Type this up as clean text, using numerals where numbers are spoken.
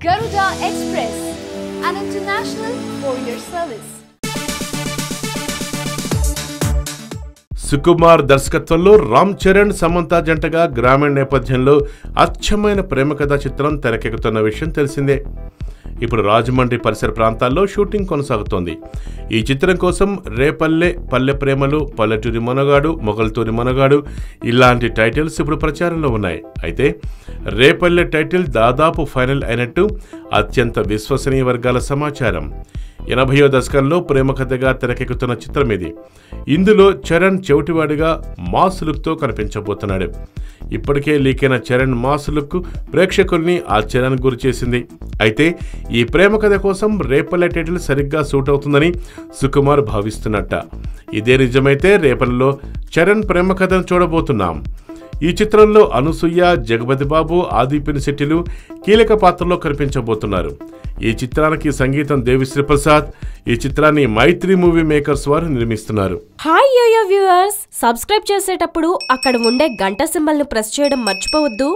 Garuda Express, an international courier service. Sukumar దర్శకత్వంలో రామ్ చరణ్ సమంత జంటగా గ్రామీణ నేపథ్యంలో అచ్చమైన ప్రేమ కథా చిత్రం తెరకెక్కుతున్న విషయం తెలిసిందే. ఇప్పుడు రాజమండ్రి పరిసర ప్రాంతాల్లో షూటింగ్ కొనసాగుతోంది. ఈ చిత్రం కోసం రేపల్లె, పల్లె ప్రేమలు, పల్లెటూరి మనగాడు, మొగల్తూరి మనగాడు ఇలాంటి టైటిల్స్ ఇప్పుడు ప్రచారంలో ఉన్నాయి. అయితే రేపల్లె టైటిల్ దాదాపు ఫైనల్ అయినట్టు అత్యంత విశ్వసనీయ వర్గాల సమాచారం. 80వ దశకంలో ప్రేమ కథగా తెరకెక్కుతున్న చిత్రం ఇది. ఇందులో చరణ్ చెవిటివాడిగా మాస్ లుక్తో కనిపించబోతున్నాడు. ఇప్పటికే లీకైన చరణ్ మాస్ లుక్ ప్రేక్షకుల్ని ఆశ్చర్యానికి గురి చేసింది. అయితే ఈ ప్రేమ కథ కోసం రేపల్లె టైటిల్ సరిగ్గా సూట్ అవుతుందని సుకుమార్ భావిస్తున్నట్ట. ఇదే నిజమైతే రేపల్లెలో చరణ్ ప్రేమ కథను చూడబోతున్నాం. ఈ చిత్రంలో అనసూయ, జగపతి బాబు, ఆది పినిశెట్టిలు కీలక పాత్రలో కనిపించబోతున్నారు. ఈ చిత్రానికి సంగీతం దేవిశ్రీ ప్రసాద్. ఈ చిత్రాన్ని మైత్రి మూవీ మేకర్స్ వారు నిర్మిస్తున్నారు. హాయ్ యోయో వ్యూవర్స్, సబ్స్క్రైబ్ చేసేటప్పుడు అక్కడ ఉండే గంట సింబల్ ను ప్రెస్ చేయడం మర్చిపోవద్దు.